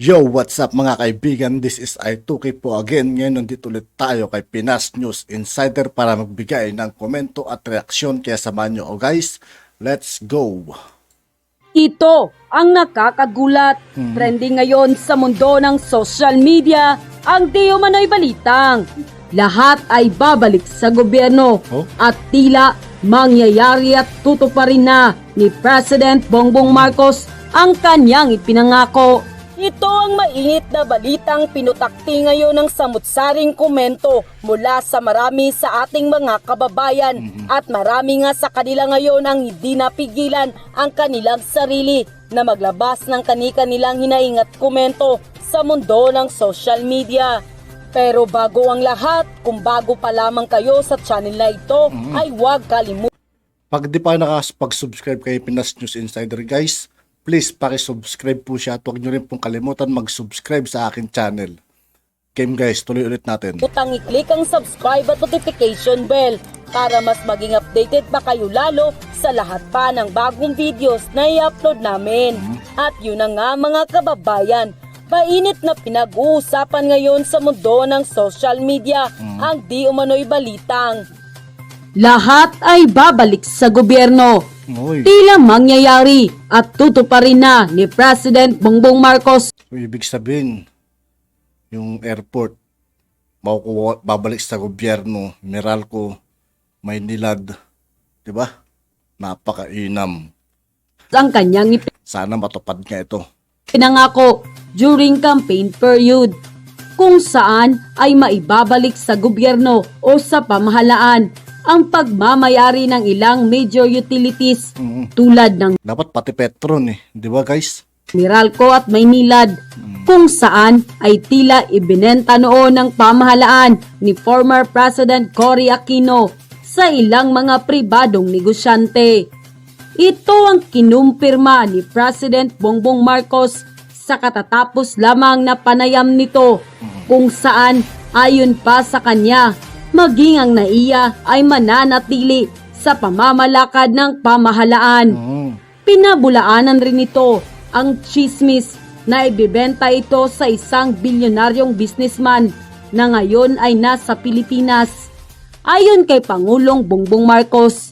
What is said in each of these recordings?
Yo, what's up mga kaibigan? This is I2K po again. Ngayon nandito ulit tayo kay Pinas News Insider para magbigay ng komento at reaksyon. Kaya samahan nyo. O guys, let's go! Ito ang nakakagulat. Trending ngayon sa mundo ng social media ang di umano'y balitang lahat ay babalik sa gobyerno at tila mangyayari at tutuparin na ni President Bongbong Marcos ang kanyang ipinangako. Ito ang mainit na balitang pinutakti ngayon ng samut-saring komento mula sa marami sa ating mga kababayan at marami nga sa kanila ngayon ang hindi napigilan ang kanilang sarili na maglabas ng kani-kanilang hinaing at komento sa mundo ng social media. Pero bago ang lahat, kung bago pa lamang kayo sa channel na ito, ay huwag kalimutan. Pag di pa nakapag-subscribe kay Pinas News Insider guys, please paki-subscribe po siya at huwag nyo rin pong kalimutan mag-subscribe sa akin channel. Game guys, tuloy ulit natin. Utang i-click ang subscribe at notification bell para mas maging updated pa kayo lalo sa lahat pa ng bagong videos na i-upload namin. At yun na nga mga kababayan, mainit na pinag-uusapan ngayon sa mundo ng social media ang di umano'y balitang lahat ay babalik sa gobyerno. Tila mangyayari at tutuparin na ni President Bongbong Marcos. So, ibig sabihin, yung airport, babalik sa gobyerno, Meralco, Maynilad, di ba? Napakainam. Ang kanyang Sana matupad nga ito. pinangako during campaign period kung saan ay maibabalik sa gobyerno o sa pamahalaan ang pagmamayari ng ilang major utilities tulad ng Dapat pati Petron di ba guys? Meralco at Maynilad kung saan ay tila ibinenta noon ng pamahalaan ni former President Cory Aquino sa ilang mga pribadong negosyante. Ito ang kinumpirma ni President Bongbong Marcos sa katatapos lamang na panayam nito kung saan ayon pa sa kanya maging ang NAIA ay mananatili sa pamamalakad ng pamahalaan. Pinabulaanan rin ito ang chismis na ibibenta ito sa isang bilyonaryong businessman na ngayon ay nasa Pilipinas. Ayon kay Pangulong Bongbong Marcos,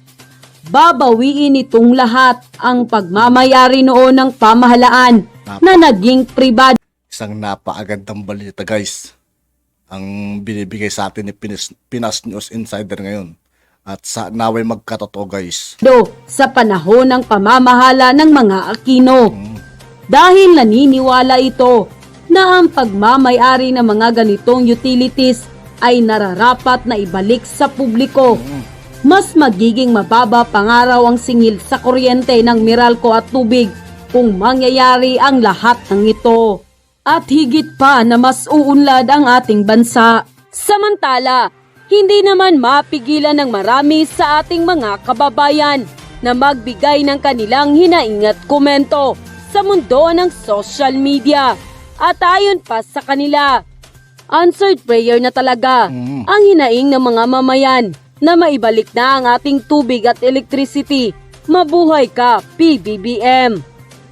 babawiin itong lahat ang pagmamayari noon ng pamahalaan na naging pribado. Isang napakagandang balita guys ang binibigay sa atin ni Pinas News Insider ngayon. At sa naway magkatotoo guys. Sa panahon ng pamamahala ng mga Aquino. Dahil naniniwala ito na ang pagmamayari ng mga ganitong utilities ay nararapat na ibalik sa publiko. Mas magiging mababa pangaraw ang singil sa kuryente ng Meralco at tubig kung mangyayari ang lahat ng ito. At higit pa na mas uunlad ang ating bansa. Samantala, hindi naman mapigilan ng marami sa ating mga kababayan na magbigay ng kanilang hinaing at komento sa mundo ng social media. At ayon pa sa kanila, answered prayer na talaga ang hinaing ng mga mamayan na maibalik na ang ating tubig at electricity. Mabuhay ka, PBBM!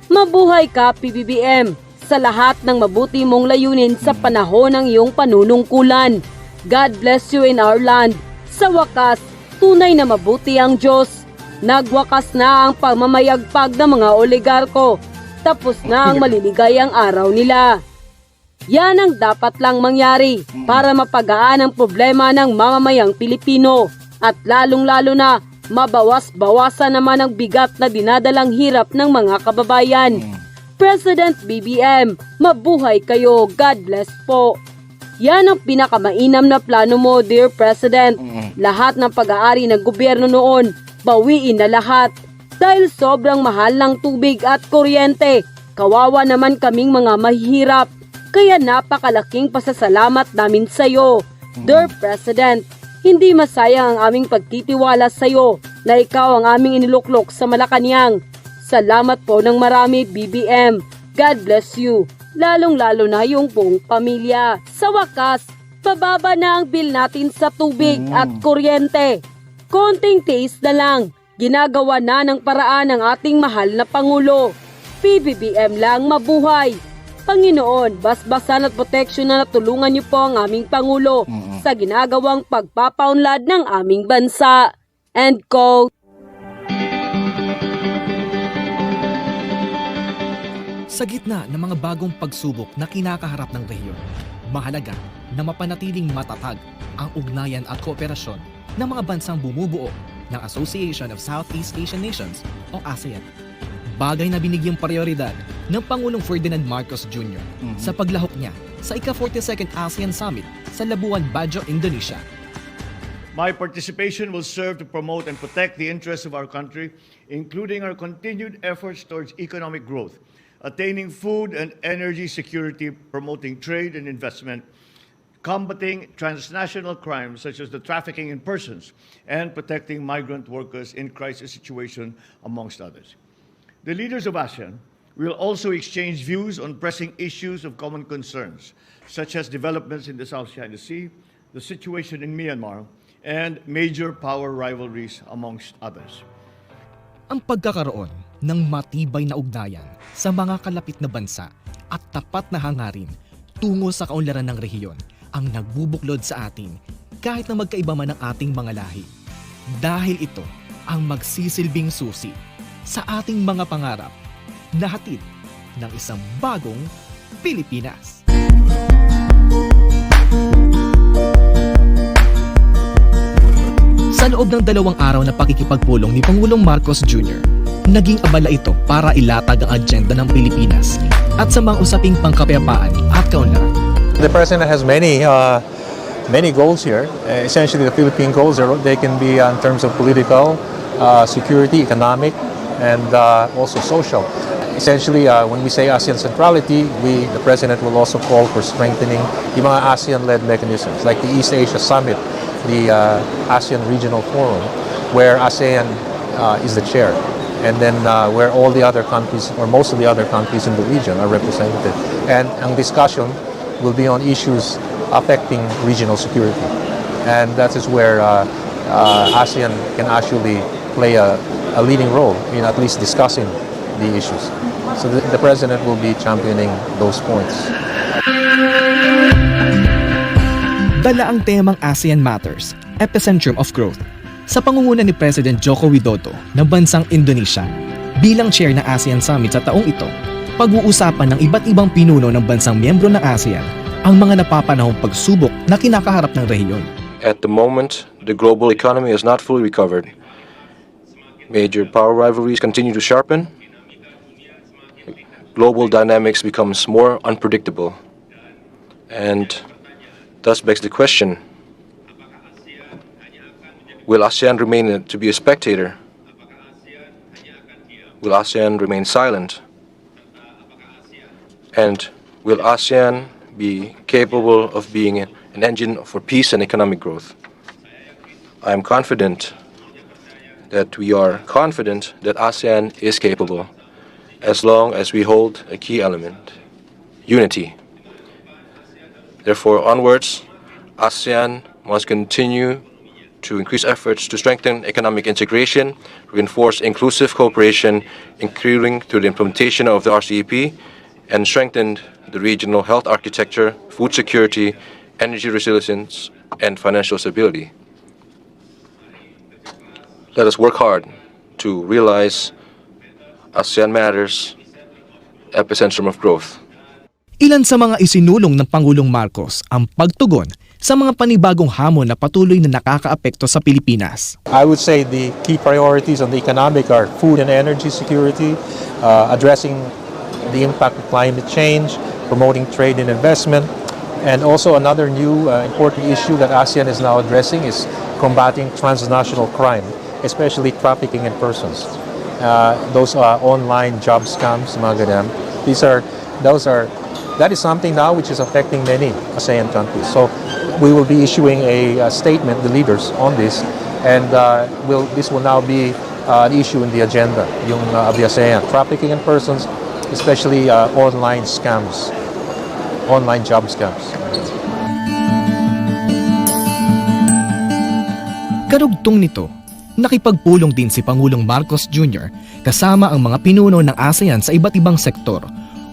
Mabuhay ka, PBBM! Sa lahat ng mabuti mong layunin sa panahon ng iyong panunungkulan. God bless you in our land. Sa wakas, tunay na mabuti ang Diyos. Nagwakas na ang pamamayagpag ng mga oligarko. Tapos na ang maliligayang araw nila. Yan ang dapat lang mangyari para mapagaan ang problema ng mamamayang Pilipino. At lalong-lalo na, mabawas-bawasan naman ang bigat na dinadalang hirap ng mga kababayan. President BBM, mabuhay kayo. God bless po. Yan ang pinakamainam na plano mo, dear President. Lahat ng pag-aari ng gobyerno noon, bawiin na lahat. Dahil sobrang mahal ng tubig at kuryente, kawawa naman kaming mga mahihirap. Kaya napakalaking pasasalamat namin sa iyo, dear President. Hindi masayang ang aming pagtitiwala sa iyo na ikaw ang aming iniluklok sa Malacanang. Salamat po ng marami, BBM. God bless you. Lalong-lalo na yung buong pamilya. Sa wakas, bababa na ang bill natin sa tubig at kuryente. Konting tiis na lang. Ginagawa na ng paraan ng ating mahal na Pangulo. PBBM lang mabuhay. Panginoon, basbasan at proteksyonan at tulungan niyo po ang aming Pangulo sa ginagawang pagpapaunlad ng aming bansa. End quote. Sa gitna ng mga bagong pagsubok na kinakaharap ng rehiyon, mahalaga na mapanatiling matatag ang ugnayan at kooperasyon ng mga bansang bumubuo ng Association of Southeast Asian Nations o ASEAN. Bagay na binigyang prioridad ng Pangulong Ferdinand Marcos Jr. sa paglahok niya sa ika-42nd ASEAN Summit sa Labuan Bajo, Indonesia. My participation will serve to promote and protect the interests of our country, including our continued efforts towards economic growth, attaining food and energy security, promoting trade and investment, combating transnational crimes such as the trafficking in persons, and protecting migrant workers in crisis situations, amongst others. The leaders of ASEAN will also exchange views on pressing issues of common concerns, such as developments in the South China Sea, the situation in Myanmar, and major power rivalries, amongst others. Ang pagkakaroon ng matibay na ugnayan sa mga kalapit na bansa at tapat na hangarin tungo sa kaunlaran ng rehiyon ang nagbubuklod sa atin kahit na magkaiba man ang ating mga lahi. Dahil ito ang magsisilbing susi sa ating mga pangarap na hatid ng isang bagong Pilipinas. Sa loob ng 2 araw na pakikipagpulong ni Pangulong Marcos Jr., naging abala ito para ilatag ang agenda ng Pilipinas at sa mga usaping pangkapayapaan at kaunlaran. The president has many goals here. Essentially, the Philippine goals they can be in terms of political, security, economic, and also social. Essentially, when we say ASEAN centrality, the president will also call for strengthening the mga ASEAN-led mechanisms, like the East Asia Summit, the ASEAN Regional Forum, where ASEAN is the chair, and then where all the other countries, or most of the other countries in the region are represented. And ang discussion will be on issues affecting regional security. And that is where ASEAN can actually play a leading role in at least discussing the issues. So the president will be championing those points. Dala ang temang ASEAN Matters, Epicentrum of Growth, sa pangunguna ni President Joko Widodo ng bansang Indonesia. Bilang chair ng ASEAN Summit sa taong ito, pag-uusapan ng iba't ibang pinuno ng bansang miyembro ng ASEAN ang mga napapanahong pagsubok na kinakaharap ng rehiyon. At the moment, the global economy is not fully recovered. Major power rivalries continue to sharpen. Global dynamics becomes more unpredictable. And thus begs the question, will ASEAN remain to be a spectator? Will ASEAN remain silent? And will ASEAN be capable of being an engine for peace and economic growth? I am confident that ASEAN is capable, as long as we hold a key element, unity. Therefore, onwards, ASEAN must continue to increase efforts to strengthen economic integration, reinforce inclusive cooperation, including through the implementation of the RCEP, and strengthen the regional health architecture, food security, energy resilience, and financial stability. Let us work hard to realize ASEAN Matters, Epicentrum of Growth. Ilan sa mga isinulong ng Pangulong Marcos ang pagtugon sa mga panibagong hamon na patuloy na nakakaapekto sa Pilipinas. I would say the key priorities on the economic are food and energy security, addressing the impact of climate change, promoting trade and investment, and also another new important issue that ASEAN is now addressing is combating transnational crime, especially trafficking in persons. Those are online job scams, mga ganyan. That is something now which is affecting many ASEAN countries. So we will be issuing a statement, the leaders, on this, and this will now be an issue in the agenda, yung of the ASEAN. Trafficking in persons, especially online scams, online job scams. Karugtong nito, nakipagpulong din si Pangulong Marcos Jr. kasama ang mga pinuno ng ASEAN sa iba't ibang sektor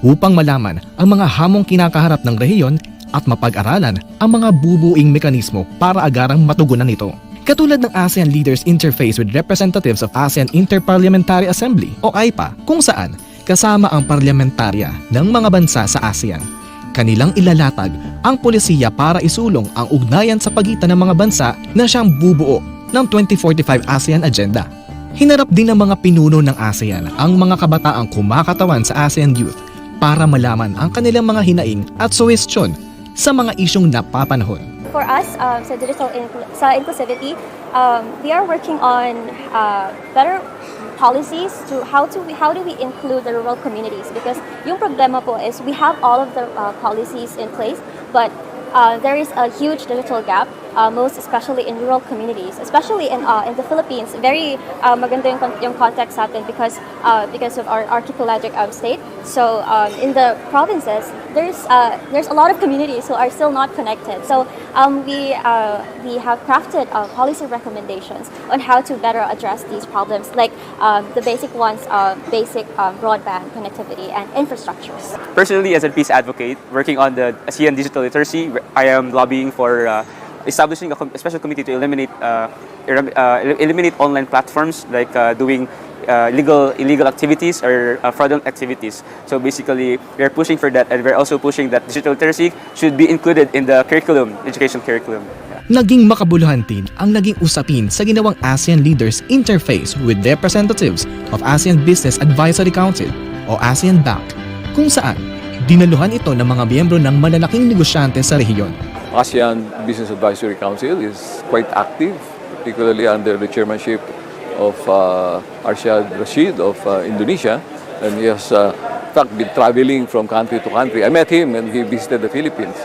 upang malaman ang mga hamong kinakaharap ng rehiyon at mapag-aralan ang mga bubuing mekanismo para agarang matugunan ito. Katulad ng ASEAN Leaders Interface with Representatives of ASEAN Interparliamentary Assembly o AIPA, kung saan kasama ang parlamentarya ng mga bansa sa ASEAN. Kanilang ilalatag ang polisiya para isulong ang ugnayan sa pagitan ng mga bansa na siyang bubuo ng 2045 ASEAN Agenda. Hinarap din ng mga pinuno ng ASEAN ang mga kabataang kumakatawan sa ASEAN Youth para malaman ang kanilang mga hinaing at suwestyon sa mga isyong napapanahon. For us, sa sa inclusivity, we are working on better policies to how do we include the rural communities, because yung problema po is we have all of the policies in place, but there is a huge digital gap, most especially in rural communities, especially in the Philippines. Very maganda yung context natin because of our archipelagic state. So in the provinces, there's a lot of communities who are still not connected. So we have crafted policy recommendations on how to better address these problems, like the basic ones, basic broadband connectivity and infrastructures. Personally, as a peace advocate working on the ASEAN digital literacy, I am lobbying for establishing a special committee to eliminate online platforms like doing illegal activities or fraudulent activities. So basically, we are pushing for that, and we're also pushing that digital literacy should be included in the education curriculum. Naging makabuluhan din ang naging usapin sa ginawang ASEAN Leaders Interface with Representatives of ASEAN Business Advisory Council o ASEAN BAC, kung saan dinaluhan ito ng mga miyembro ng malalaking negosyante sa rehiyon. ASEAN Business Advisory Council is quite active, particularly under the chairmanship of Arshad Rashid of Indonesia, and he has in fact been traveling from country to country. I met him and he visited the Philippines.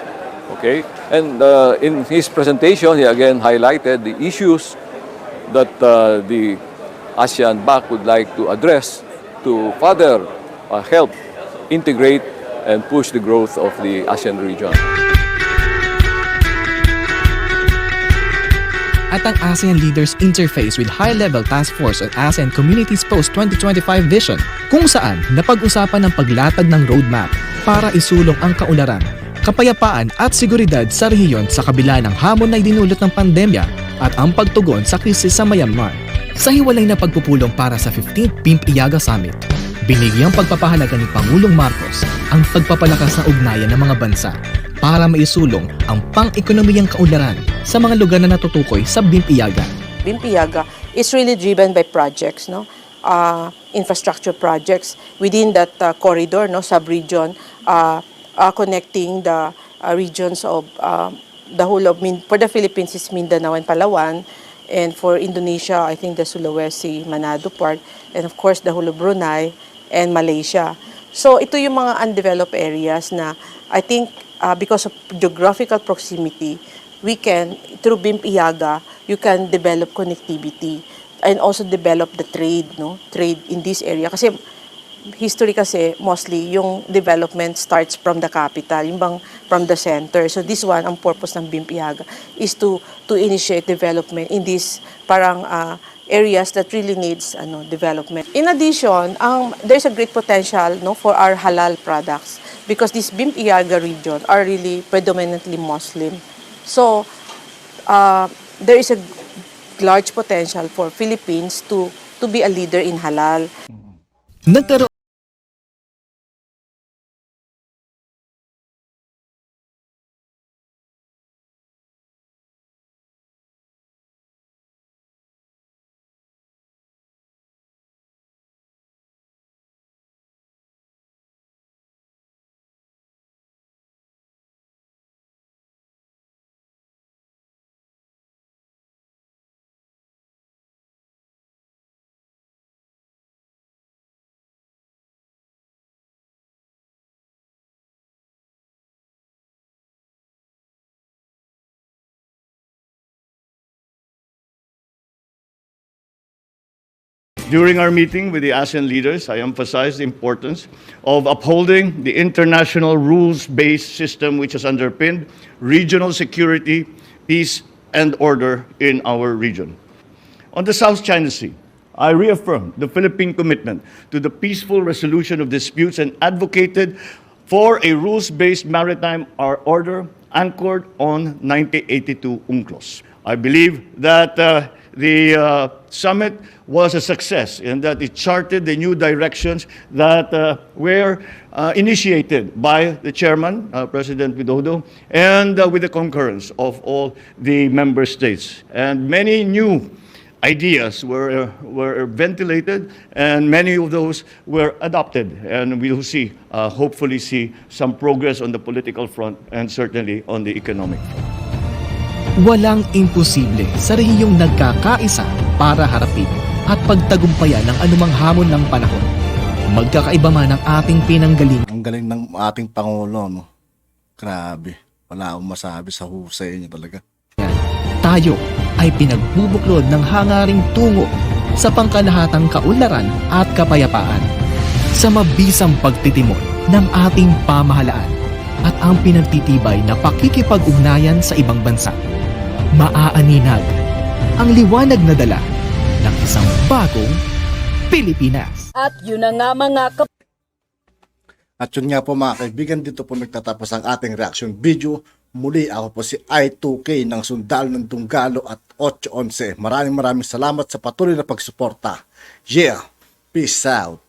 Okay, and in his presentation, he again highlighted the issues that the ASEAN BAC would like to address to further help integrate and push the growth of the ASEAN region. At ang ASEAN Leaders Interface with High-Level Task Force on ASEAN Communities Post-2025 Vision, kung saan napag-usapan ang paglatag ng roadmap para isulong ang kaunlaran, kapayapaan at seguridad sa rehiyon sa kabila ng hamon na idinulot ng pandemya at ang pagtugon sa krisis sa Myanmar. Sa hiwalay na pagpupulong para sa 15th BIMP Iaga Summit, binigyang pagpapahalaga ni Pangulong Marcos ang pagpapalakas ng ugnayan ng mga bansa para maisulong ang pang-ekonomiyang kaunlaran sa mga lugar na natutukoy sa BIMP Iaga. BIMP Iaga is really driven by projects, no? Infrastructure projects within that corridor, no, sub-region, connecting the regions of the whole of for the Philippines is Mindanao and Palawan, and for Indonesia, I think the Sulawesi, Manado part, and of course the whole of Brunei and Malaysia. So ito yung mga undeveloped areas na I think because of geographical proximity, we can, through BIMP Iaga, you can develop connectivity and also develop the trade, no? Trade in this area. Kasi history kasi, mostly, yung development starts from the capital, yung bang from the center. So this one, ang purpose ng BIMP Iaga is to initiate development in these parang areas that really needs development. In addition, there's a great potential, no, for our halal products because this BIMP Iaga region are really predominantly Muslim. So there is a large potential for Philippines to be a leader in halal. Nagkaroon During our meeting with the ASEAN leaders, I emphasized the importance of upholding the international rules-based system which has underpinned regional security, peace, and order in our region. On the South China Sea, I reaffirmed the Philippine commitment to the peaceful resolution of disputes and advocated for a rules-based maritime order anchored on 1982 UNCLOS. I believe that the summit was a success in that it charted the new directions that were initiated by the chairman, President Widodo, and with the concurrence of all the member states. And many new ideas were ventilated, and many of those were adopted. And we will see, hopefully see some progress on the political front and certainly on the economic front. Walang imposible sa rehiyong nagkakaisa para harapin at pagtagumpayan ng anumang hamon ng panahon. Magkakaiba man ang ating pinanggalingan. Ang galing ng ating Pangulo, no? Grabe. Wala akong masabi sa husay niya talaga. Tayo ay pinagbubuklod ng hangaring tungo sa pangkalahatang kaunlaran at kapayapaan sa mabisang pagtitimon ng ating pamahalaan at ang pinagtitibay na pakikipag-ugnayan sa ibang bansa. Maaaninag ang liwanag na dala ng isang bagong Pilipinas. At yun na nga mga At yun nga po mga kaibigan, dito po nagtatapos ang ating reaction video. Muli ako po si I2K ng Sundalo ng Tunggalo at 811. Maraming salamat sa patuloy na pagsuporta. Yeah, peace out.